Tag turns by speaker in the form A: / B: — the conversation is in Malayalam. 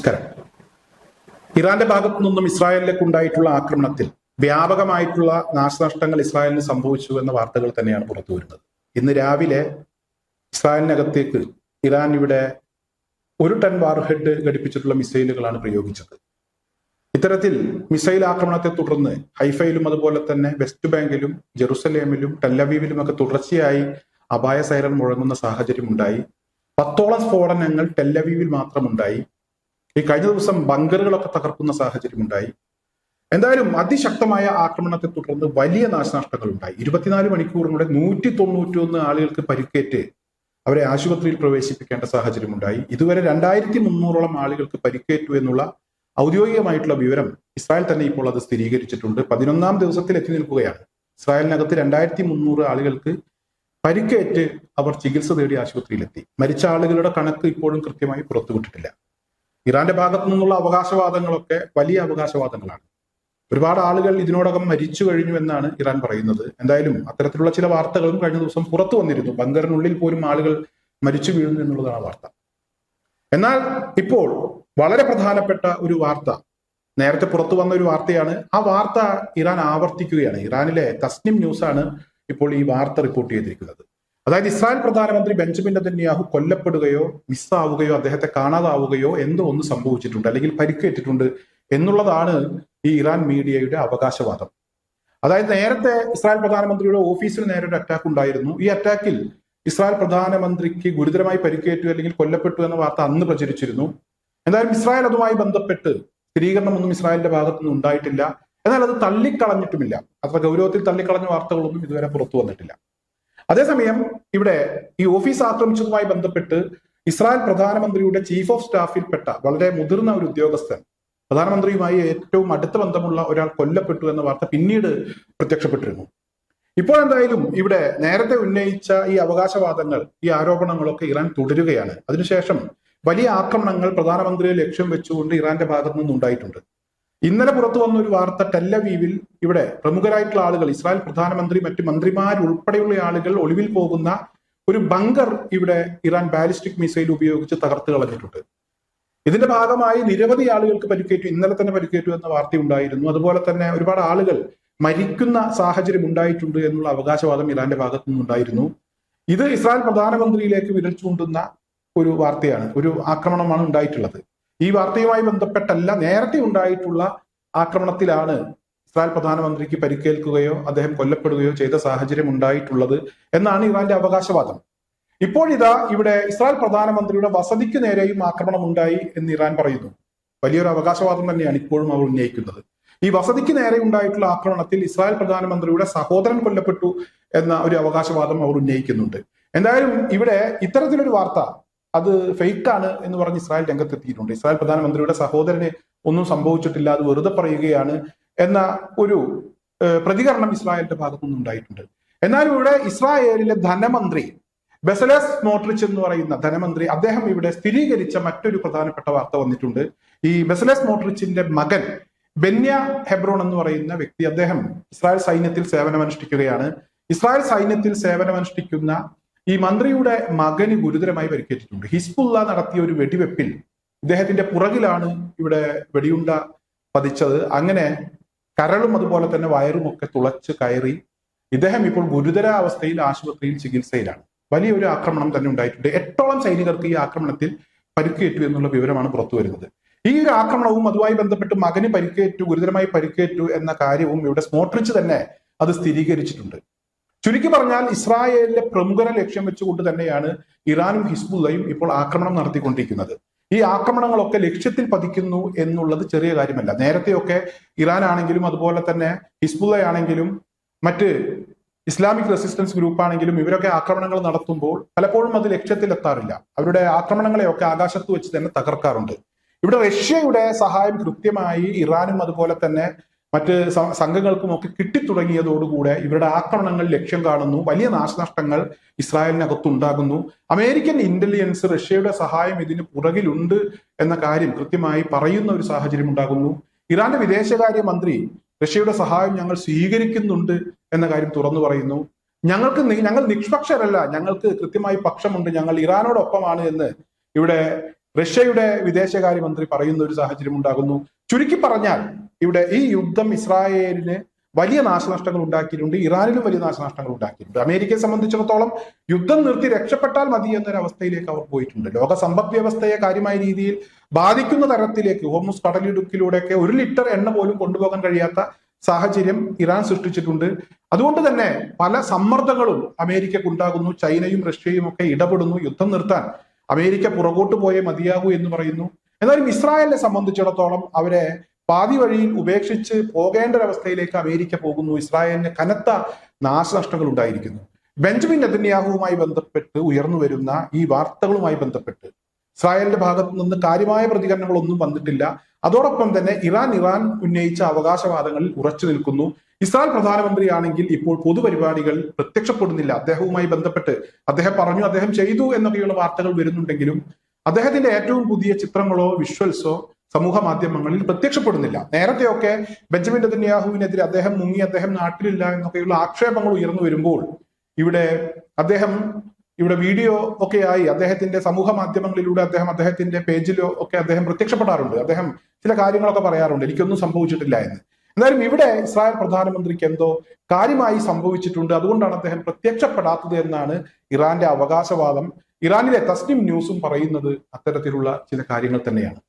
A: നമസ്കാരം. ഇറാന്റെ ഭാഗത്തു നിന്നും ഇസ്രായേലിലേക്ക് ഉണ്ടായിട്ടുള്ള ആക്രമണത്തിൽ വ്യാപകമായിട്ടുള്ള നാശനഷ്ടങ്ങൾ ഇസ്രായേലിന് സംഭവിച്ചു എന്ന വാർത്തകൾ തന്നെയാണ് പുറത്തു വരുന്നത്. ഇന്ന് രാവിലെ ഇസ്രായേലിനകത്തേക്ക് ഇറാൻ ഇവിടെ 1 ടൺ വാർഹെഡ് ഘടിപ്പിച്ചിട്ടുള്ള മിസൈലുകളാണ് പ്രയോഗിച്ചത്. ഇത്തരത്തിൽ മിസൈൽ ആക്രമണത്തെ തുടർന്ന് ഹൈഫയിലും അതുപോലെ തന്നെ വെസ്റ്റ് ബാങ്കിലും ജെറുസലേമിലും ടെല്ലവീവിലും ഒക്കെ തുടർച്ചയായി അപായ സൈറൻ മുഴങ്ങുന്ന സാഹചര്യം ഉണ്ടായി. 10ഓളം സ്ഫോടനങ്ങൾ ടെല്ലവീവിൽ മാത്രമുണ്ടായി. ഈ കഴിഞ്ഞ ദിവസം ബങ്കറുകളൊക്കെ തകർക്കുന്ന സാഹചര്യം ഉണ്ടായി. എന്തായാലും അതിശക്തമായ ആക്രമണത്തെ തുടർന്ന് വലിയ നാശനഷ്ടങ്ങൾ ഉണ്ടായി. 24 മണിക്കൂറിലൂടെ 191 ആളുകൾക്ക് പരിക്കേറ്റ് അവരെ ആശുപത്രിയിൽ പ്രവേശിപ്പിക്കേണ്ട സാഹചര്യം ഉണ്ടായി. ഇതുവരെ 2300ഓളം ആളുകൾക്ക് പരിക്കേറ്റു എന്നുള്ള ഔദ്യോഗികമായിട്ടുള്ള വിവരം ഇസ്രായേൽ തന്നെ ഇപ്പോൾ അത് സ്ഥിരീകരിച്ചിട്ടുണ്ട്. 11ാം ദിവസത്തിൽ എത്തി നിൽക്കുകയാണ്. ഇസ്രായേലിനകത്ത് 2300 ആളുകൾക്ക് പരിക്കേറ്റ് അവർ ചികിത്സ തേടി ആശുപത്രിയിലെത്തി. മരിച്ച ആളുകളുടെ കണക്ക് ഇപ്പോഴും കൃത്യമായി പുറത്തുവിട്ടിട്ടില്ല. ഇറാന്റെ ഭാഗത്തു നിന്നുള്ള അവകാശവാദങ്ങളൊക്കെ വലിയ അവകാശവാദങ്ങളാണ്. ഒരുപാട് ആളുകൾ ഇതിനോടകം മരിച്ചു കഴിഞ്ഞു എന്നാണ് ഇറാൻ പറയുന്നത്. എന്തായാലും അത്തരത്തിലുള്ള ചില വാർത്തകളും കഴിഞ്ഞ ദിവസം പുറത്തു വന്നിരുന്നു. ബങ്കറിനുള്ളിൽ പോലും ആളുകൾ മരിച്ചു വീഴുന്നു എന്നുള്ളതാണ് വാർത്ത. എന്നാൽ ഇപ്പോൾ വളരെ പ്രധാനപ്പെട്ട ഒരു വാർത്ത, നേരത്തെ പുറത്തു വന്ന ഒരു വാർത്തയാണ്. ആ വാർത്ത ഇറാൻ ആവർത്തിക്കുകയാണ്. ഇറാനിലെ തസ്നിം ന്യൂസാണ് ഇപ്പോൾ ഈ വാർത്ത റിപ്പോർട്ട് ചെയ്തിരിക്കുന്നത്. അതായത് ഇസ്രായേൽ പ്രധാനമന്ത്രി ബെഞ്ചമിൻ നെതന്യാഹു കൊല്ലപ്പെടുകയോ മിസ്സാവുകയോ അദ്ദേഹത്തെ കാണാതാവുകയോ എന്തോ ഒന്ന് സംഭവിച്ചിട്ടുണ്ട്, അല്ലെങ്കിൽ പരിക്കേറ്റിട്ടുണ്ട് എന്നുള്ളതാണ് ഈ ഇറാൻ മീഡിയയുടെ അവകാശവാദം. അതായത് നേരത്തെ ഇസ്രായേൽ പ്രധാനമന്ത്രിയുടെ ഓഫീസിൽ നേരെ ഒരു അറ്റാക്ക് ഉണ്ടായിരുന്നു. ഈ അറ്റാക്കിൽ ഇസ്രായേൽ പ്രധാനമന്ത്രിക്ക് ഗുരുതരമായി പരിക്കേറ്റു അല്ലെങ്കിൽ കൊല്ലപ്പെട്ടു എന്ന വാർത്ത അന്ന് പ്രചരിച്ചിരുന്നു. എന്തായാലും ഇസ്രായേൽ അതുമായി ബന്ധപ്പെട്ട് സ്ഥിരീകരണമൊന്നും ഇസ്രായേലിന്റെ ഭാഗത്തുനിന്ന് ഉണ്ടായിട്ടില്ല. എന്നാൽ അത് തള്ളിക്കളഞ്ഞിട്ടുമില്ല. അത്ര ഗൗരവത്തിൽ തള്ളിക്കളഞ്ഞ വാർത്തകളൊന്നും ഇതുവരെ പുറത്തു വന്നിട്ടില്ല. അതേസമയം ഇവിടെ ഈ ഓഫീസ് ആക്രമിച്ചതുമായി ബന്ധപ്പെട്ട് ഇസ്രായേൽ പ്രധാനമന്ത്രിയുടെ ചീഫ് ഓഫ് സ്റ്റാഫിൽപ്പെട്ട വളരെ മുതിർന്ന ഒരു ഉദ്യോഗസ്ഥൻ, പ്രധാനമന്ത്രിയുമായി ഏറ്റവും അടുത്ത ബന്ധമുള്ള ഒരാൾ കൊല്ലപ്പെട്ടു എന്ന വാർത്ത പിന്നീട് പ്രത്യക്ഷപ്പെട്ടിരുന്നു. ഇപ്പോൾ എന്തായാലും ഇവിടെ നേരത്തെ ഉന്നയിച്ച ഈ അവകാശവാദങ്ങൾ, ഈ ആരോപണങ്ങളൊക്കെ ഇറാൻ തുടരുകയാണ്. അതിനുശേഷം വലിയ ആക്രമണങ്ങൾ പ്രധാനമന്ത്രിയെ ലക്ഷ്യം വെച്ചുകൊണ്ട് ഇറാന്റെ ഭാഗത്തു നിന്നുണ്ടായിട്ടുണ്ട്. ഇന്നലെ പുറത്തു വന്ന ഒരു വാർത്ത, ടെല്ലവീവിൽ ഇവിടെ പ്രമുഖരായിട്ടുള്ള ആളുകൾ, ഇസ്രായേൽ പ്രധാനമന്ത്രി, മറ്റ് മന്ത്രിമാരുൾപ്പെടെയുള്ള ആളുകൾ ഒളിവിൽ പോകുന്ന ഒരു ബങ്കർ ഇവിടെ ഇറാൻ ബാലിസ്റ്റിക് മിസൈൽ ഉപയോഗിച്ച് തകർത്ത് കളഞ്ഞിട്ടുണ്ട്. ഇതിന്റെ ഭാഗമായി നിരവധി ആളുകൾക്ക് പരിക്കേറ്റു. ഇന്നലെ തന്നെ പരിക്കേറ്റു എന്ന വാർത്ത ഉണ്ടായിരുന്നു. അതുപോലെ തന്നെ ഒരുപാട് ആളുകൾ മരിക്കുന്ന സാഹചര്യം ഉണ്ടായിട്ടുണ്ട് എന്നുള്ള അവകാശവാദം ഇറാന്റെ ഭാഗത്തു നിന്നുണ്ടായിരുന്നു. ഇത് ഇസ്രായേൽ പ്രധാനമന്ത്രിയിലേക്ക് വിരൽ ചൂണ്ടുന്ന ഒരു വാർത്തയാണ്, ഒരു ആക്രമണമാണ് ഉണ്ടായിട്ടുള്ളത്. ഈ വാർത്തയുമായി ബന്ധപ്പെട്ടല്ല, നേരത്തെ ഉണ്ടായിട്ടുള്ള ആക്രമണത്തിലാണ് ഇസ്രായേൽ പ്രധാനമന്ത്രിക്ക് പരിക്കേൽക്കുകയോ അദ്ദേഹം കൊല്ലപ്പെടുകയോ ചെയ്ത സാഹചര്യം ഉണ്ടായിട്ടുള്ളത് എന്നാണ് ഇറാന്റെ അവകാശവാദം. ഇപ്പോഴിതാ ഇവിടെ ഇസ്രായേൽ പ്രധാനമന്ത്രിയുടെ വസതിക്ക് നേരെയും ആക്രമണം ഉണ്ടായി എന്ന് ഇറാൻ പറയുന്നു. വലിയൊരു അവകാശവാദം തന്നെയാണ് ഇപ്പോഴും അവർ ഉന്നയിക്കുന്നത്. ഈ വസതിക്ക് നേരെ ഉണ്ടായിട്ടുള്ള ആക്രമണത്തിൽ ഇസ്രായേൽ പ്രധാനമന്ത്രിയുടെ സഹോദരൻ കൊല്ലപ്പെട്ടു എന്ന ഒരു അവകാശവാദം അവർ ഉന്നയിക്കുന്നുണ്ട്. എന്തായാലും ഇവിടെ ഇത്തരത്തിലൊരു വാർത്ത, അത് ഫേക്കാണ് എന്ന് പറഞ്ഞ് ഇസ്രായേൽ രംഗത്തെത്തിയിട്ടുണ്ട്. ഇസ്രായേൽ പ്രധാനമന്ത്രിയുടെ സഹോദരന് ഒന്നും സംഭവിച്ചിട്ടില്ല, അത് വെറുതെ പറയുകയാണ് എന്ന ഒരു പ്രതികരണം ഇസ്രായേലിന്റെ ഭാഗത്തുനിന്ന് ഉണ്ടായിട്ടുണ്ട്. എന്നാൽ ഇവിടെ ഇസ്രായേലിലെ ധനമന്ത്രി ബെസലേൽ സ്മോട്രിച്ച് എന്ന് പറയുന്ന ധനമന്ത്രി, അദ്ദേഹം ഇവിടെ സ്ഥിരീകരിച്ച മറ്റൊരു പ്രധാനപ്പെട്ട വാർത്ത വന്നിട്ടുണ്ട്. ഈ ബെസലേൽ സ്മോട്രിച്ചിന്റെ മകൻ ബെന്യ ഹെബ്രോൺ എന്ന് പറയുന്ന വ്യക്തി, അദ്ദേഹം ഇസ്രായേൽ സൈന്യത്തിൽ സേവനമനുഷ്ഠിക്കുകയാണ്. ഇസ്രായേൽ സൈന്യത്തിൽ സേവനമനുഷ്ഠിക്കുന്ന ഈ മന്ത്രിയുടെ മകന് ഗുരുതരമായി പരിക്കേറ്റിട്ടുണ്ട്. ഹിസ്ബുള്ള നടത്തിയ ഒരു വെടിവെപ്പിൽ ഇദ്ദേഹത്തിന്റെ പുറകിലാണ് ഇവിടെ വെടിയുണ്ട പതിച്ചത്. അങ്ങനെ കരളും അതുപോലെ തന്നെ വയറും ഒക്കെ തുളച്ച് കയറി ഇദ്ദേഹം ഇപ്പോൾ ഗുരുതരാവസ്ഥയിൽ ആശുപത്രിയിൽ ചികിത്സയിലാണ്. വലിയൊരു ആക്രമണം തന്നെ ഉണ്ടായിട്ടുണ്ട്. 8ഓളം സൈനികർക്ക് ഈ ആക്രമണത്തിൽ പരിക്കേറ്റു എന്നുള്ള വിവരമാണ് പുറത്തു വരുന്നത്. ഈ ഒരു ആക്രമണവും അതുമായി ബന്ധപ്പെട്ട് മകന് പരിക്കേറ്റു, ഗുരുതരമായി പരിക്കേറ്റു എന്ന കാര്യവും ഇവിടെ സ്മോട്രിച്ച് തന്നെ അത് സ്ഥിരീകരിച്ചിട്ടുണ്ട്. ചുരുക്കി പറഞ്ഞാൽ ഇസ്രായേലിലെ പ്രമുഖരെ ലക്ഷ്യം വെച്ചുകൊണ്ട് തന്നെയാണ് ഇറാനും ഹിസ്ബുള്ളയും ഇപ്പോൾ ആക്രമണം നടത്തിക്കൊണ്ടിരിക്കുന്നത്. ഈ ആക്രമണങ്ങളൊക്കെ ലക്ഷ്യത്തിൽ പതിക്കുന്നു എന്നുള്ളത് ചെറിയ കാര്യമല്ല. നേരത്തെയൊക്കെ ഇറാൻ ആണെങ്കിലും അതുപോലെ തന്നെ ഹിസ്ബുള്ളയാണെങ്കിലും മറ്റ് ഇസ്ലാമിക് റെസിസ്റ്റൻസ് ഗ്രൂപ്പ് ആണെങ്കിലും ഇവരൊക്കെ ആക്രമണങ്ങൾ നടത്തുമ്പോൾ പലപ്പോഴും അത് ലക്ഷ്യത്തിലെത്താറില്ല. അവരുടെ ആക്രമണങ്ങളെയൊക്കെ ആകാശത്ത് വെച്ച് തന്നെ തകർക്കാറുണ്ട്. ഇവിടെ റഷ്യയുടെ സഹായം കൃത്യമായി ഇറാനും അതുപോലെ തന്നെ മറ്റ് സംഘങ്ങൾക്കുമൊക്കെ കിട്ടിത്തുടങ്ങിയതോടുകൂടെ ഇവരുടെ ആക്രമണങ്ങൾ ലക്ഷ്യം കാണുന്നു. വലിയ നാശനഷ്ടങ്ങൾ ഇസ്രായേലിനകത്തുണ്ടാകുന്നു. അമേരിക്കൻ ഇന്റലിജൻസ് റഷ്യയുടെ സഹായം ഇതിന് പുറകിലുണ്ട് എന്ന കാര്യം കൃത്യമായി പറയുന്ന ഒരു സാഹചര്യം ഉണ്ടാകുന്നു. ഇറാന്റെ വിദേശകാര്യ മന്ത്രി റഷ്യയുടെ സഹായം ഞങ്ങൾ സ്വീകരിക്കുന്നുണ്ട് എന്ന കാര്യം തുറന്നു പറയുന്നു. ഞങ്ങൾ നിഷ്പക്ഷരല്ല, ഞങ്ങൾക്ക് കൃത്യമായി പക്ഷമുണ്ട്, ഞങ്ങൾ ഇറാനോടൊപ്പമാണ് എന്ന് ഇവിടെ റഷ്യയുടെ വിദേശകാര്യമന്ത്രി പറയുന്ന ഒരു സാഹചര്യം ഉണ്ടാകുന്നു. ചുരുക്കി പറഞ്ഞാൽ ഇവിടെ ഈ യുദ്ധം ഇസ്രായേലിന് വലിയ നാശനഷ്ടങ്ങൾ ഉണ്ടാക്കിയിട്ടുണ്ട്, ഇറാനിലും വലിയ നാശനഷ്ടങ്ങൾ ഉണ്ടാക്കിയിട്ടുണ്ട്. അമേരിക്കയെ സംബന്ധിച്ചിടത്തോളം യുദ്ധം നിർത്തി രക്ഷപ്പെട്ടാൽ മതി എന്നൊരവസ്ഥയിലേക്ക് അവർ പോയിട്ടുണ്ട്. ലോക സമ്പദ് വ്യവസ്ഥയെ കാര്യമായ രീതിയിൽ ബാധിക്കുന്ന തരത്തിലേക്ക് ഹോർമുസ് കടലിടുക്കിലൂടെയൊക്കെ 1 ലിറ്റർ എണ്ണ പോലും കൊണ്ടുപോകാൻ കഴിയാത്ത സാഹചര്യം ഇറാൻ സൃഷ്ടിച്ചിട്ടുണ്ട്. അതുകൊണ്ട് തന്നെ പല സമ്മർദ്ദങ്ങളും അമേരിക്കക്ക് ഉണ്ടാകുന്നു. ചൈനയും റഷ്യയും ഒക്കെ ഇടപെടുന്നു. യുദ്ധം നിർത്താൻ അമേരിക്ക പുറകോട്ട് പോയേ മതിയാകൂ എന്ന് പറയുന്നു. എന്നാലും ഇസ്രായേലിനെ സംബന്ധിച്ചിടത്തോളം അവരെ പാതി വഴിയിൽ ഉപേക്ഷിച്ച് പോകേണ്ട ഒരവസ്ഥയിലേക്ക് അമേരിക്ക പോകുന്നു. ഇസ്രായേലിന് കനത്ത നാശനഷ്ടങ്ങൾ ഉണ്ടായിരിക്കുന്നു. ബെഞ്ചമിൻ നെതന്യാഹുവുമായി ബന്ധപ്പെട്ട് ഉയർന്നു വരുന്ന ഈ വാർത്തകളുമായി ബന്ധപ്പെട്ട് ഇസ്രായേലിന്റെ ഭാഗത്ത് നിന്ന് കാര്യമായ പ്രതികരണങ്ങളൊന്നും വന്നിട്ടില്ല. അതോടൊപ്പം തന്നെ ഇറാൻ ഉന്നയിച്ച അവകാശവാദങ്ങളിൽ ഉറച്ചു നിൽക്കുന്നു. ഇസ്രായേൽ പ്രധാനമന്ത്രിയാണെങ്കിൽ ഇപ്പോൾ പൊതുപരിപാടികൾ പ്രത്യക്ഷപ്പെടുന്നില്ല. അദ്ദേഹവുമായി ബന്ധപ്പെട്ട് അദ്ദേഹം പറഞ്ഞു, അദ്ദേഹം ചെയ്തു എന്നൊക്കെയുള്ള വാർത്തകൾ വരുന്നുണ്ടെങ്കിലും അദ്ദേഹത്തിന്റെ ഏറ്റവും പുതിയ ചിത്രങ്ങളോ വിഷ്വൽസോ സമൂഹ മാധ്യമങ്ങളിൽ പ്രത്യക്ഷപ്പെടുന്നില്ല. നേരത്തെയൊക്കെ ബെഞ്ചമിൻ നെതന്യാഹുവിനെതിരെ അദ്ദേഹം മുങ്ങി, അദ്ദേഹം നാട്ടിലില്ല എന്നൊക്കെയുള്ള ആക്ഷേപങ്ങൾ ഉയർന്നു വരുമ്പോൾ അദ്ദേഹം വീഡിയോ ഒക്കെയായി അദ്ദേഹത്തിന്റെ സമൂഹ മാധ്യമങ്ങളിലൂടെ അദ്ദേഹത്തിന്റെ പേജിലോ ഒക്കെ അദ്ദേഹം പ്രത്യക്ഷപ്പെടാറുണ്ട്. അദ്ദേഹം ചില കാര്യങ്ങളൊക്കെ പറയാറുണ്ട്, എനിക്കൊന്നും സംഭവിച്ചിട്ടില്ല എന്ന്. എന്നാലും ഇവിടെ ഇസ്രായേൽ പ്രധാനമന്ത്രിക്ക് എന്തോ കാര്യമായി സംഭവിച്ചിട്ടുണ്ട്, അതുകൊണ്ടാണ് അദ്ദേഹം പ്രത്യക്ഷപ്പെടാത്തത് എന്നാണ് ഇറാന്റെ അവകാശവാദം. ഇറാനിലെ തസ്നിം ന്യൂസും പറയുന്നത് അത്തരത്തിലുള്ള ചില കാര്യങ്ങൾ തന്നെയാണ്.